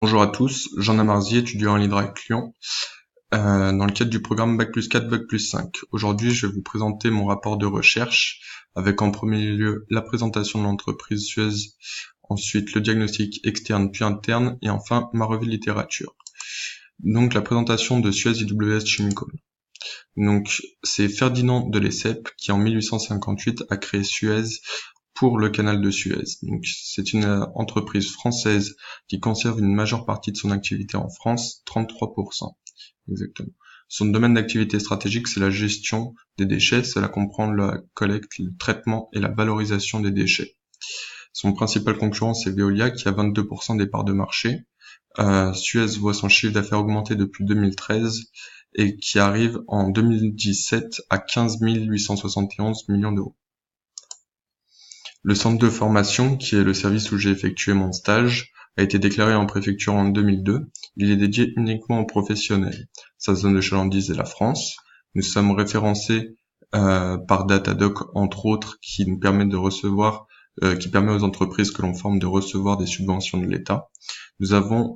Bonjour à tous, Jean Amarzi, étudiant à l'IDRAC Lyon, dans le cadre du programme Bac+4, Bac+5. Aujourd'hui, je vais vous présenter mon rapport de recherche, avec en premier lieu la présentation de l'entreprise Suez, ensuite le diagnostic externe puis interne, et enfin ma revue de littérature. Donc la présentation de Suez IWS Chemical. Donc c'est Ferdinand de Lesseps qui en 1858 a créé Suez pour le canal de Suez. Donc c'est une entreprise française qui conserve une majeure partie de son activité en France, 33% exactement. Son domaine d'activité stratégique, c'est la gestion des déchets, cela comprend la collecte, le traitement et la valorisation des déchets. Son principal concurrent, c'est Veolia qui a 22% des parts de marché. Suez voit son chiffre d'affaires augmenter depuis 2013 et qui arrive en 2017 à 15 871 millions d'euros. Le centre de formation, qui est le service où j'ai effectué mon stage, a été déclaré en préfecture en 2002. Il est dédié uniquement aux professionnels. Sa zone de chalandise est la France. Nous sommes référencés par Datadoc, entre autres, qui nous permet de recevoir, qui permet aux entreprises que l'on forme de recevoir des subventions de l'État. Nous avons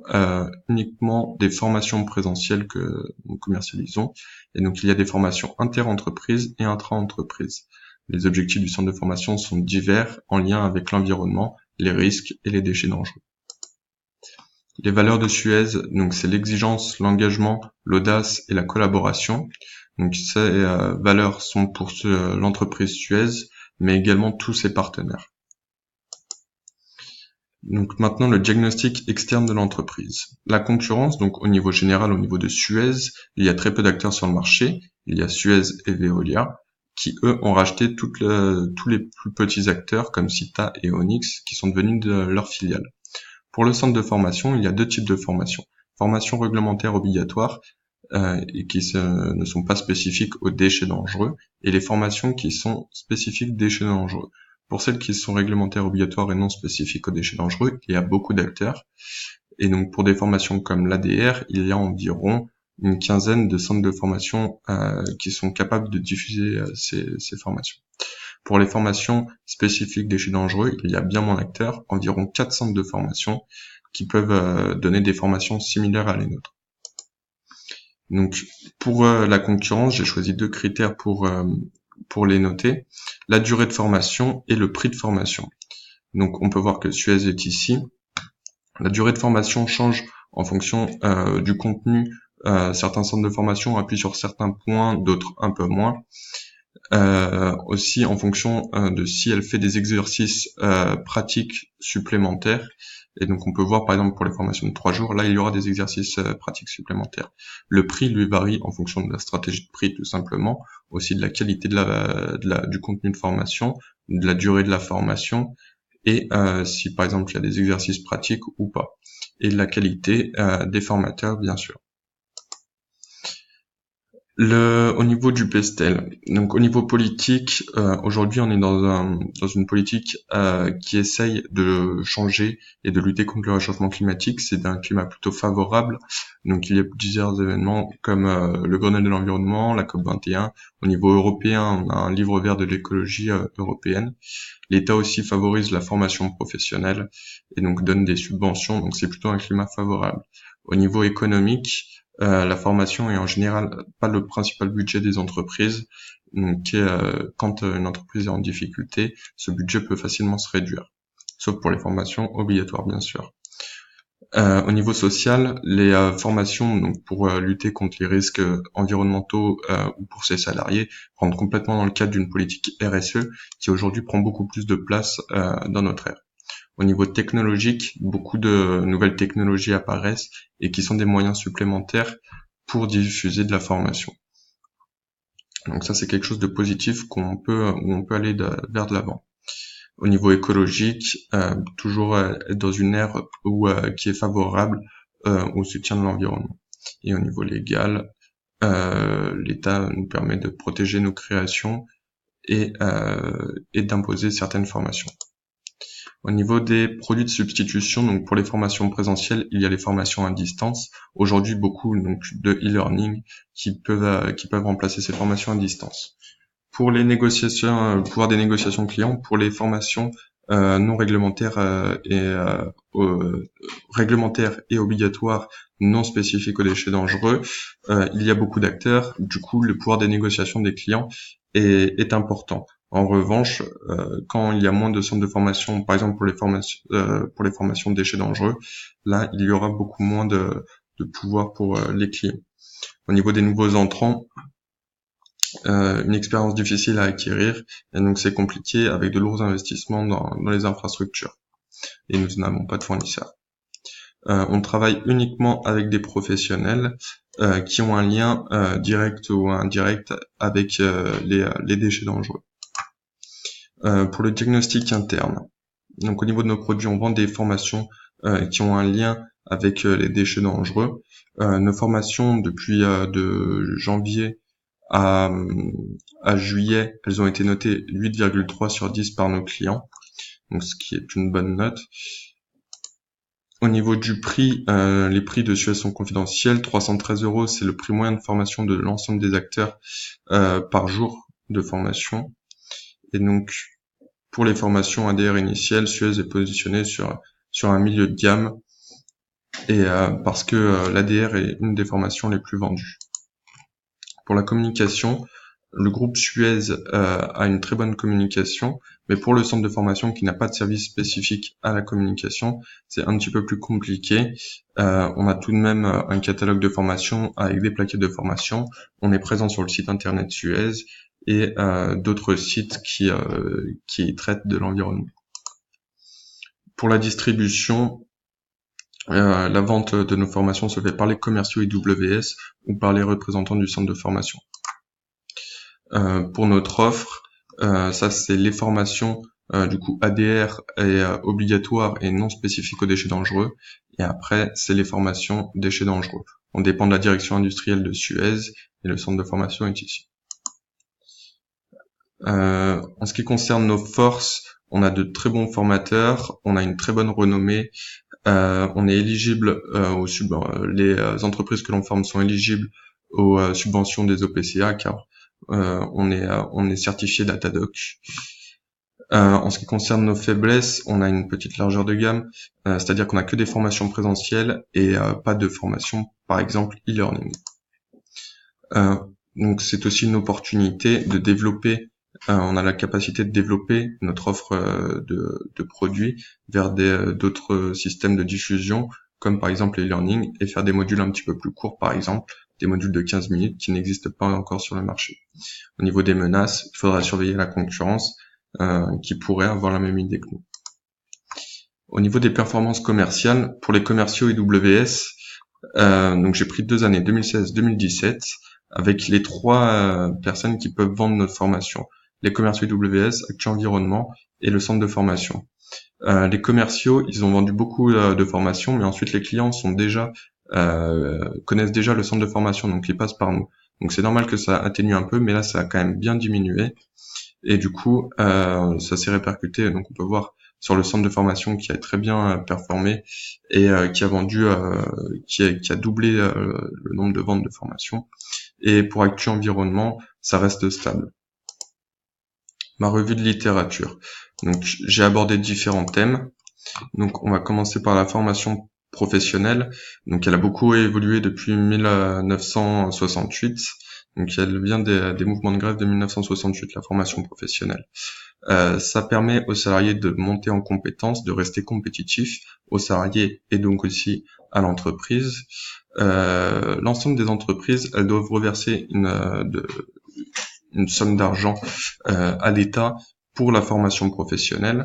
uniquement des formations présentielles que nous commercialisons. Et donc il y a des formations inter-entreprises et intra-entreprises. Les objectifs du centre de formation sont divers, en lien avec l'environnement, les risques et les déchets dangereux. Les valeurs de Suez, donc c'est l'exigence, l'engagement, l'audace et la collaboration. Donc ces valeurs sont pour l'entreprise Suez, mais également tous ses partenaires. Donc maintenant le diagnostic externe de l'entreprise. La concurrence, donc au niveau général, au niveau de Suez, il y a très peu d'acteurs sur le marché. Il y a Suez et Veolia, qui eux ont racheté tous les plus petits acteurs comme Sita et Onyx, qui sont devenus de leurs filiales. Pour le centre de formation, il y a deux types de formation. Formation réglementaire obligatoire, et qui ne sont pas spécifiques aux déchets dangereux, et les formations qui sont spécifiques déchets dangereux. Pour celles qui sont réglementaires obligatoires et non spécifiques aux déchets dangereux, il y a beaucoup d'acteurs. Et donc pour des formations comme l'ADR, il y a environ une quinzaine de centres de formation qui sont capables de diffuser ces formations. Pour les formations spécifiques déchets dangereux, il y a bien moins d'acteurs, environ 4 centres de formation qui peuvent donner des formations similaires à les nôtres. Donc pour la concurrence, j'ai choisi deux critères pour les noter, la durée de formation et le prix de formation. Donc on peut voir que Suez est ici. La durée de formation change en fonction du contenu. Certains centres de formation appuient sur certains points, d'autres un peu moins. Aussi en fonction de si elle fait des exercices pratiques supplémentaires. Et donc on peut voir par exemple pour les formations de 3 jours, là il y aura des exercices pratiques supplémentaires. Le prix lui varie en fonction de la stratégie de prix tout simplement, aussi de la qualité du contenu de formation, de la durée de la formation, et si par exemple il y a des exercices pratiques ou pas, et de la qualité des formateurs bien sûr. Au niveau du PESTEL, donc au niveau politique, aujourd'hui on est dans une politique qui essaye de changer et de lutter contre le réchauffement climatique. C'est un climat plutôt favorable, donc il y a plusieurs événements comme le Grenelle de l'environnement, la COP21. Au niveau européen, on a un livre vert de l'écologie européenne. L'État aussi favorise la formation professionnelle et donc donne des subventions, donc c'est plutôt un climat favorable. Au niveau économique, la formation est en général pas le principal budget des entreprises, donc quand une entreprise est en difficulté, ce budget peut facilement se réduire, sauf pour les formations obligatoires bien sûr. Au niveau social, les formations donc pour lutter contre les risques environnementaux ou pour ses salariés rentrent complètement dans le cadre d'une politique RSE qui aujourd'hui prend beaucoup plus de place dans notre ère. Au niveau technologique, beaucoup de nouvelles technologies apparaissent et qui sont des moyens supplémentaires pour diffuser de la formation. Donc ça, c'est quelque chose de positif où on peut aller vers de l'avant. Au niveau écologique, toujours être dans une ère qui est favorable au soutien de l'environnement. Et au niveau légal, l'État nous permet de protéger nos créations et d'imposer certaines formations. Au niveau des produits de substitution, donc pour les formations présentielles, il y a les formations à distance. Aujourd'hui, beaucoup donc de e-learning qui peuvent remplacer ces formations à distance. Pour les négociations, pouvoir des négociations clients, pour les formations non réglementaires réglementaires et obligatoires, non spécifiques aux déchets dangereux. Il y a beaucoup d'acteurs, du coup le pouvoir des négociations des clients est important. En revanche, quand il y a moins de centres de formation, par exemple pour les formations de déchets dangereux, là il y aura beaucoup moins de pouvoir pour les clients. Au niveau des nouveaux entrants, une expérience difficile à acquérir, et donc c'est compliqué avec de lourds investissements dans les infrastructures. Et nous n'avons pas de fournisseurs. On travaille uniquement avec des professionnels qui ont un lien direct ou indirect avec les déchets dangereux. Pour le diagnostic interne, donc au niveau de nos produits, on vend des formations qui ont un lien avec les déchets dangereux. Nos formations depuis de janvier à juillet, elles ont été notées 8,3 sur 10 par nos clients, donc ce qui est une bonne note. Au niveau du prix, les prix de Suez sont confidentiels. 313 €, c'est le prix moyen de formation de l'ensemble des acteurs par jour de formation. Et donc, pour les formations ADR initiales, Suez est positionné sur un milieu de gamme, et parce que l'ADR est une des formations les plus vendues. Pour la communication, le groupe Suez a une très bonne communication, mais pour le centre de formation qui n'a pas de service spécifique à la communication, c'est un petit peu plus compliqué. On a tout de même un catalogue de formation avec des plaquettes de formation. On est présent sur le site internet Suez et d'autres sites qui traitent de l'environnement. Pour la distribution, la vente de nos formations se fait par les commerciaux IWS ou par les représentants du centre de formation. Pour notre offre, ça c'est les formations du coup ADR et obligatoires et non spécifiques aux déchets dangereux. Et après, c'est les formations déchets dangereux. On dépend de la direction industrielle de Suez et le centre de formation est ici. En ce qui concerne nos forces, on a de très bons formateurs, on a une très bonne renommée, on est éligible les entreprises que l'on forme sont éligibles aux subventions des OPCA car on est certifié Datadoc. En ce qui concerne nos faiblesses, on a une petite largeur de gamme, c'est-à-dire qu'on a que des formations présentielles et pas de formation, par exemple e-learning. Donc c'est aussi une opportunité de développer, on a la capacité de développer notre offre de produits vers d'autres systèmes de diffusion, comme par exemple l'e-learning, et faire des modules un petit peu plus courts, par exemple des modules de 15 minutes qui n'existent pas encore sur le marché. Au niveau des menaces, il faudra surveiller la concurrence qui pourrait avoir la même idée que nous. Au niveau des performances commerciales, pour les commerciaux IWS, donc j'ai pris 2 années, 2016-2017, avec les 3 personnes qui peuvent vendre notre formation. Les commerciaux IWS, Actu Environnement et le centre de formation. Les commerciaux, ils ont vendu beaucoup de formations, mais ensuite les clients sont déjà connaissent déjà le centre de formation, donc ils passent par nous. Donc c'est normal que ça atténue un peu, mais là ça a quand même bien diminué. Et du coup, ça s'est répercuté. Donc on peut voir sur le centre de formation qui a très bien performé et qui a vendu, qui a doublé le nombre de ventes de formation. Et pour Actu Environnement, ça reste stable. Ma revue de littérature. Donc j'ai abordé différents thèmes. Donc on va commencer par la formation professionnelle. Donc elle a beaucoup évolué depuis 1968. Donc elle vient des mouvements de grève de 1968, la formation professionnelle. Ça permet aux salariés de monter en compétences, de rester compétitifs, aux salariés et donc aussi à l'entreprise. L'ensemble des entreprises, elles doivent reverser une somme d'argent à l'État pour la formation professionnelle.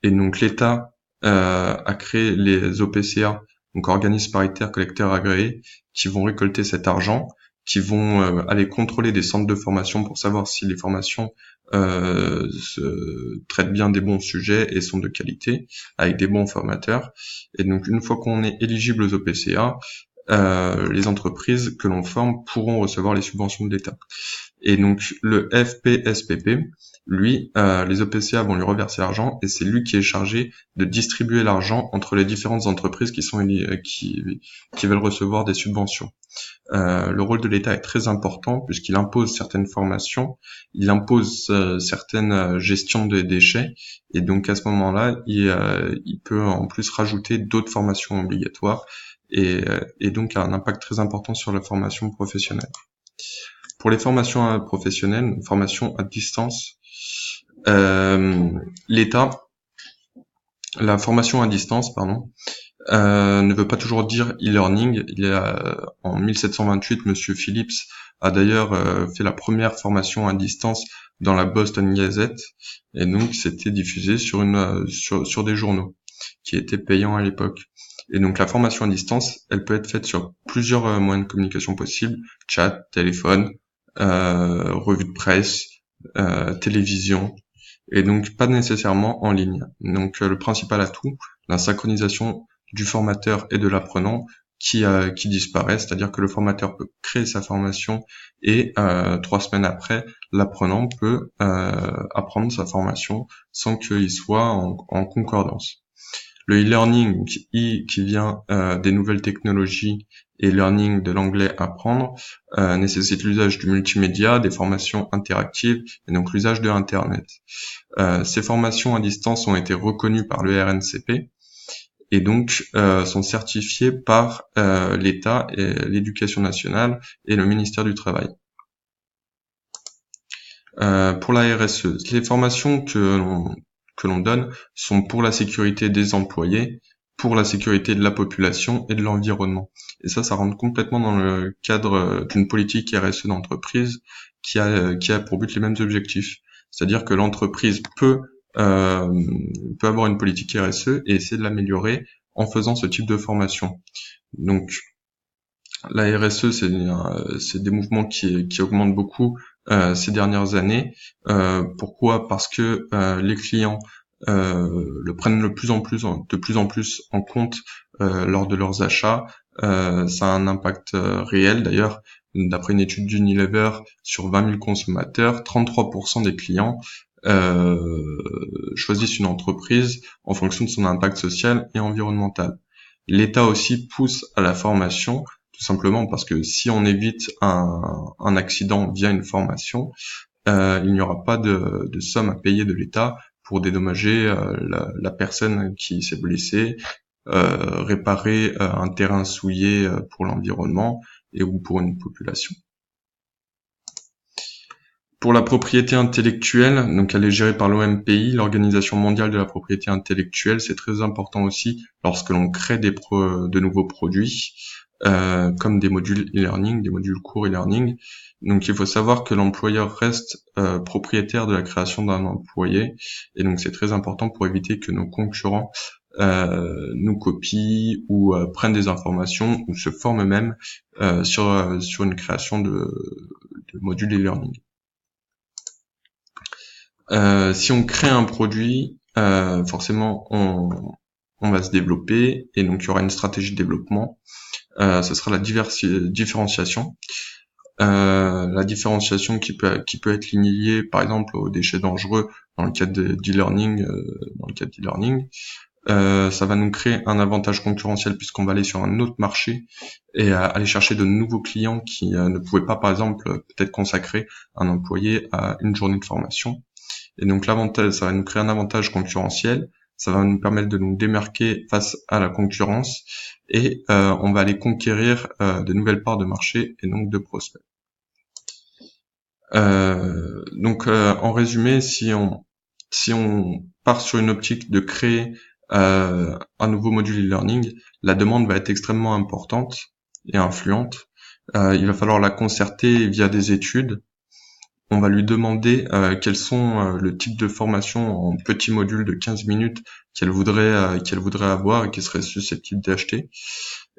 Et donc l'État a créé les OPCA, donc organismes paritaires collecteurs agréés, qui vont récolter cet argent, qui vont aller contrôler des centres de formation pour savoir si les formations se traitent bien des bons sujets et sont de qualité, avec des bons formateurs. Et donc une fois qu'on est éligible aux OPCA, les entreprises que l'on forme pourront recevoir les subventions de l'État. Et donc le FPSPP, lui, les EPCA vont lui reverser l'argent et c'est lui qui est chargé de distribuer l'argent entre les différentes entreprises qui veulent recevoir des subventions. Le rôle de l'État est très important puisqu'il impose certaines formations, il impose certaines gestions des déchets, et donc à ce moment-là, il peut en plus rajouter d'autres formations obligatoires, et donc a un impact très important sur la formation professionnelle. Pour les formations professionnelles, formations à distance, la formation à distance, ne veut pas toujours dire e-learning. En 1728, Monsieur Phillips a d'ailleurs fait la première formation à distance dans la Boston Gazette, et donc c'était diffusé sur des journaux qui étaient payants à l'époque. Et donc la formation à distance, elle peut être faite sur plusieurs moyens de communication possibles: chat, téléphone, revue de presse, télévision, et donc pas nécessairement en ligne. Donc le principal atout, la synchronisation du formateur et de l'apprenant qui disparaît, c'est-à-dire que le formateur peut créer sa formation et 3 semaines après, l'apprenant peut apprendre sa formation sans qu'il soit en concordance. Le e-learning qui vient des nouvelles technologies, et learning de l'anglais apprendre, nécessite l'usage du multimédia, des formations interactives et donc l'usage de Internet. Ces formations à distance ont été reconnues par le RNCP et donc sont certifiées par l'État, et l'Éducation nationale et le ministère du Travail. Pour la RSE, les formations que l'on donne sont pour la sécurité des employés, pour la sécurité de la population et de l'environnement. Et ça rentre complètement dans le cadre d'une politique RSE d'entreprise qui a pour but les mêmes objectifs. C'est-à-dire que l'entreprise peut avoir une politique RSE et essayer de l'améliorer en faisant ce type de formation. Donc la RSE, c'est des mouvements qui augmentent beaucoup ces dernières années. Pourquoi ? Parce que les clients le prennent de plus en plus en compte lors de leurs achats. Ça a un impact réel. D'ailleurs, d'après une étude d'Unilever sur 20 000 consommateurs, 33% des clients choisissent une entreprise en fonction de son impact social et environnemental. L'État aussi pousse à la formation, tout simplement parce que si on évite un accident via une formation, il n'y aura pas de somme à payer de l'État pour dédommager la personne qui s'est blessée, réparer un terrain souillé pour l'environnement ou pour une population. Pour la propriété intellectuelle, donc elle est gérée par l'OMPI, l'Organisation mondiale de la propriété intellectuelle. C'est très important aussi lorsque l'on crée de nouveaux produits, comme des modules e-learning, des modules courts e-learning. Donc il faut savoir que l'employeur reste propriétaire de la création d'un employé, et donc c'est très important pour éviter que nos concurrents nous copient ou prennent des informations ou se forment même sur une création de modules e-learning. Si on crée un produit, forcément on va se développer, et donc il y aura une stratégie de développement. Ce sera la différenciation. La différenciation qui peut être liée par exemple aux déchets dangereux dans le cadre d'e-learning. Ça va nous créer un avantage concurrentiel puisqu'on va aller sur un autre marché et aller chercher de nouveaux clients qui ne pouvaient pas, par exemple, peut-être consacrer un employé à une journée de formation. Et donc l'avantage, ça va nous créer un avantage concurrentiel, ça va nous permettre de nous démarquer face à la concurrence, et on va aller conquérir de nouvelles parts de marché et donc de prospects. En résumé, si on part sur une optique de créer un nouveau module e-learning, la demande va être extrêmement importante et influente. Il va falloir la concerter via des études. On va lui demander quels sont le type de formation en petits modules de 15 minutes qu'elle voudrait avoir et qu'elle serait susceptible d'acheter.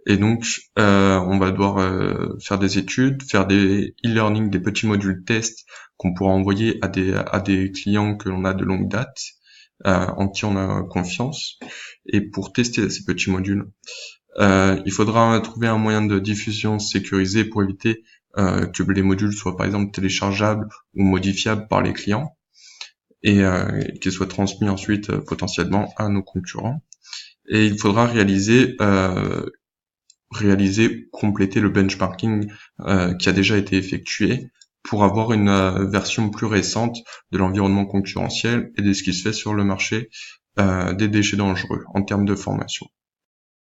Et donc, on va devoir faire des études, faire des e-learning, des petits modules tests qu'on pourra envoyer à des clients que l'on a de longue date, en qui on a confiance. Et pour tester ces petits modules, il faudra trouver un moyen de diffusion sécurisé pour éviter que les modules soient par exemple téléchargeables ou modifiables par les clients et qu'ils soient transmis ensuite potentiellement à nos concurrents. Et il faudra compléter le benchmarking qui a déjà été effectué pour avoir une version plus récente de l'environnement concurrentiel et de ce qui se fait sur le marché des déchets dangereux en termes de formation.